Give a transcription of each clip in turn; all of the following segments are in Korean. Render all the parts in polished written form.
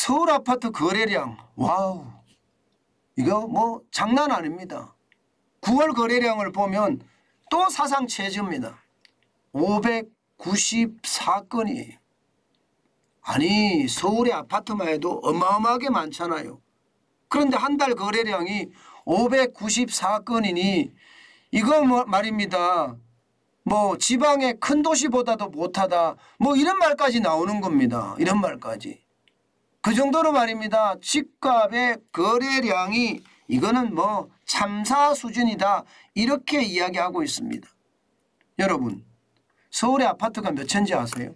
서울 아파트 거래량 와우 이거 뭐 장난 아닙니다. 9월 거래량을 보면 또 사상 최저입니다. 594건이 아니 서울의 아파트만 해도 어마어마하게 많잖아요. 그런데 한 달 거래량이 594건이니 이거 뭐 말입니다. 뭐 지방의 큰 도시보다도 못하다 뭐 이런 말까지 나오는 겁니다. 이런 말까지. 그 정도로 말입니다. 집값의 거래량이 이거는 뭐 참사 수준이다 이렇게 이야기하고 있습니다. 여러분 서울의 아파트가 몇 채인지 아세요?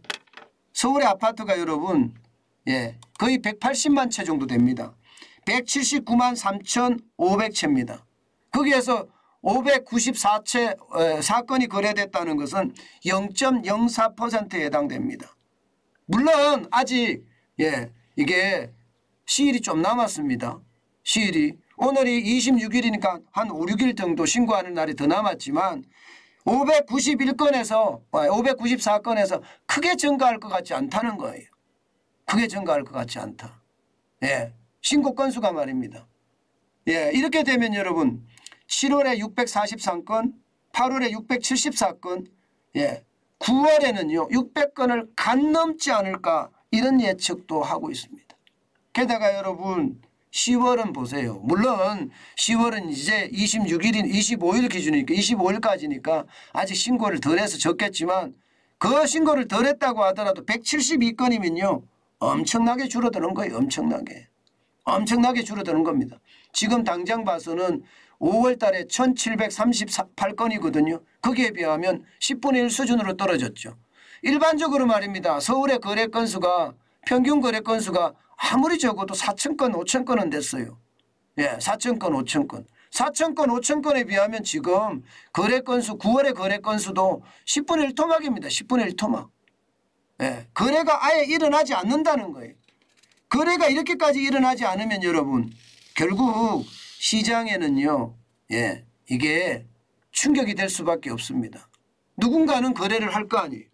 서울의 아파트가 여러분 거의 180만 채 정도 됩니다. 179만 3,500채입니다. 거기에서 594채 사건이 거래됐다는 것은 0.04%에 해당됩니다. 물론 아직 이게 시일이 좀 남았습니다. 시일이 오늘이 26일이니까 한 5, 6일 정도 신고하는 날이 더 남았지만 591건에서 594건에서 크게 증가할 것 같지 않다는 거예요. 크게 증가할 것 같지 않다. 신고 건수가 말입니다. 이렇게 되면 여러분 7월에 643건, 8월에 674건, 9월에는요 600건을 간 넘지 않을까 이런 예측도 하고 있습니다. 게다가 여러분 10월은 보세요. 물론 10월은 이제 26일인 25일 기준이니까 25일까지니까 아직 신고를 덜 해서 적겠지만 그 신고를 덜 했다고 하더라도 172건이면요 엄청나게 줄어드는 거예요. 엄청나게 줄어드는 겁니다. 지금 당장 봐서는 5월 달에 1738건이거든요. 거기에 비하면 10분의 1 수준으로 떨어졌죠. 일반적으로 말입니다. 서울의 거래 건수가 평균 거래 건수가 아무리 적어도 4,000건 5,000건은 됐어요. 4,000건 5,000건. 4,000건 5,000건에 비하면 지금 거래 건수 9월의 거래 건수도 10분의 1 토막입니다. 10분의 1 토막. 거래가 아예 일어나지 않는다는 거예요. 거래가 이렇게까지 일어나지 않으면 여러분 결국 시장에는요 이게 충격이 될 수밖에 없습니다. 누군가는 거래를 할 거 아니에요.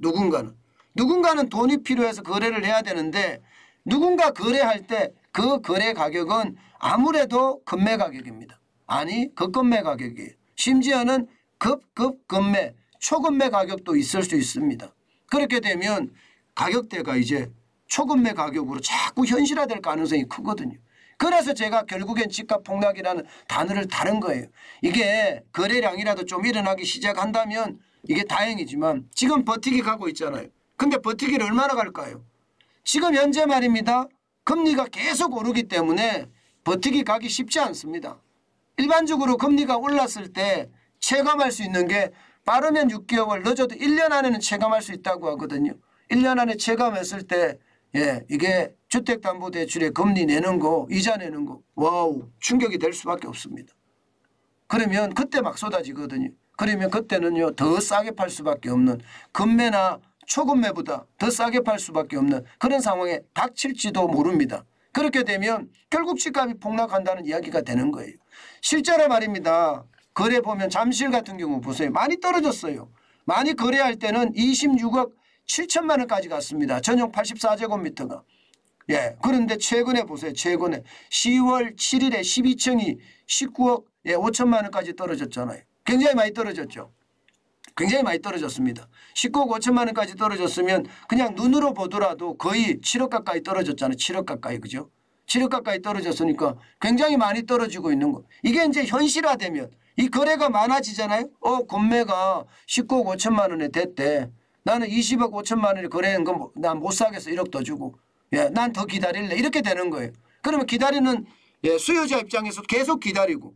누군가는 돈이 필요해서 거래를 해야 되는데 누군가 거래할 때 그 거래 가격은 아무래도 급매 가격입니다. 아니 급건매 가격이에요. 심지어는 급급급매 초급매 가격도 있을 수 있습니다. 그렇게 되면 가격대가 이제 초급매 가격으로 자꾸 현실화될 가능성이 크거든요. 그래서 제가 결국엔 집값 폭락이라는 단어를 다른 거예요. 이게 거래량이라도 좀 일어나기 시작한다면 이게 다행이지만 지금 버티기 가고 있잖아요. 근데 버티기를 얼마나 갈까요? 지금 현재 말입니다. 금리가 계속 오르기 때문에 버티기 가기 쉽지 않습니다. 일반적으로 금리가 올랐을 때 체감할 수 있는 게 빠르면 6개월 늦어도 1년 안에는 체감할 수 있다고 하거든요. 1년 안에 체감했을 때 이게 주택담보대출에 금리 내는 거 이자 내는 거 와우 충격이 될 수밖에 없습니다. 그러면 그때 막 쏟아지거든요. 그러면 그때는요 더 싸게 팔 수밖에 없는 급매나 초급매보다 더 싸게 팔 수밖에 없는 그런 상황에 닥칠지도 모릅니다. 그렇게 되면 결국 집값이 폭락한다는 이야기가 되는 거예요. 실제로 말입니다. 거래 보면 잠실 같은 경우 보세요. 많이 떨어졌어요. 많이 거래할 때는 26억 7천만 원까지 갔습니다. 전용 84제곱미터가. 그런데 최근에 보세요. 최근에 10월 7일에 12층이 19억 5천만 원까지 떨어졌잖아요. 굉장히 많이 떨어졌죠. 굉장히 많이 떨어졌습니다. 19억 5천만 원까지 떨어졌으면 그냥 눈으로 보더라도 거의 7억 가까이 떨어졌잖아요. 7억 가까이 그죠? 7억 가까이 떨어졌으니까 굉장히 많이 떨어지고 있는 거. 이게 이제 현실화되면 이 거래가 많아지잖아요. 건매가 19억 5천만 원에 됐대. 나는 20억 5천만 원에 거래한 거 난 못 사겠어. 1억 더 주고. 난 더 기다릴래. 이렇게 되는 거예요. 그러면 기다리는 수요자 입장에서 계속 기다리고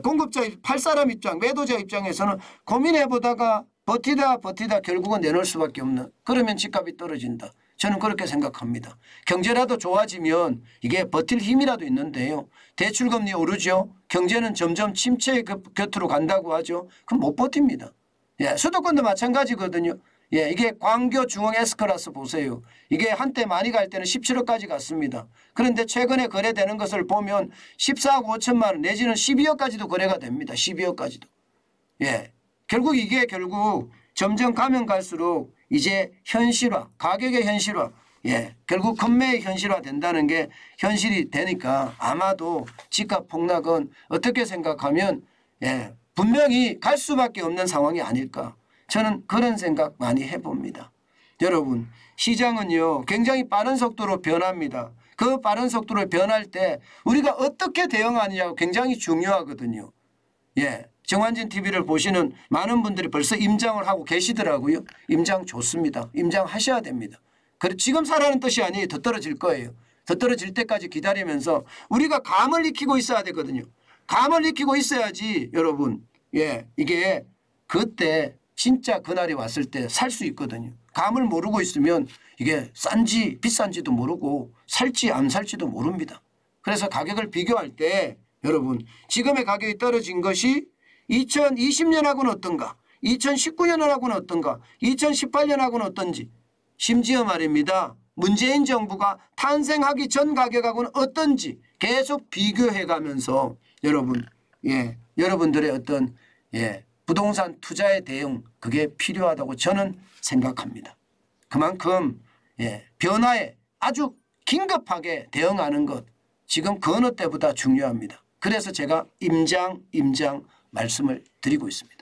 공급자 팔 사람 입장 매도자 입장에서는 고민해보다가 버티다 결국은 내놓을 수밖에 없는 그러면 집값이 떨어진다. 저는 그렇게 생각합니다. 경제라도 좋아지면 이게 버틸 힘이라도 있는데요. 대출금리 오르죠. 경제는 점점 침체의 곁으로 간다고 하죠. 그럼 못 버팁니다. 수도권도 마찬가지거든요. 이게 광교 중앙 S클래스 보세요. 이게 한때 많이 갈 때는 17억까지 갔습니다. 그런데 최근에 거래되는 것을 보면 14억 5천만 원 내지는 12억까지도 거래가 됩니다. 12억까지도. 결국 이게 점점 가면 갈수록 이제 현실화, 가격의 현실화 예, 결국 금매의 현실화된다는 게 현실이 되니까 아마도 집값 폭락은 어떻게 생각하면 예, 분명히 갈 수밖에 없는 상황이 아닐까. 저는 그런 생각 많이 해봅니다. 여러분 시장은요 굉장히 빠른 속도로 변합니다. 그 빠른 속도로 변할 때 우리가 어떻게 대응하느냐가 굉장히 중요하거든요. 예, 정환진 TV를 보시는 많은 분들이 벌써 임장을 하고 계시더라고요. 임장 좋습니다. 임장하셔야 됩니다. 그리고 지금 사라는 뜻이 아니에요. 더 떨어질 거예요. 더 떨어질 때까지 기다리면서 우리가 감을 익히고 있어야 되거든요. 감을 익히고 있어야지 여러분 예, 이게 그때 진짜 그날이 왔을 때 살 수 있거든요. 감을 모르고 있으면 이게 싼지 비싼지도 모르고 살지 안 살지도 모릅니다. 그래서 가격을 비교할 때 여러분 지금의 가격이 떨어진 것이 2020년하고는 어떤가 2019년하고는 어떤가 2018년하고는 어떤지 심지어 말입니다. 문재인 정부가 탄생하기 전 가격하고는 어떤지 계속 비교해 가면서 여러분 예, 여러분들의 어떤 예, 부동산 투자의 대응 그게 필요하다고 저는 생각합니다. 그만큼 예, 변화에 아주 긴급하게 대응하는 것 지금 그 어느 때보다 중요합니다. 그래서 제가 임장 말씀을 드리고 있습니다.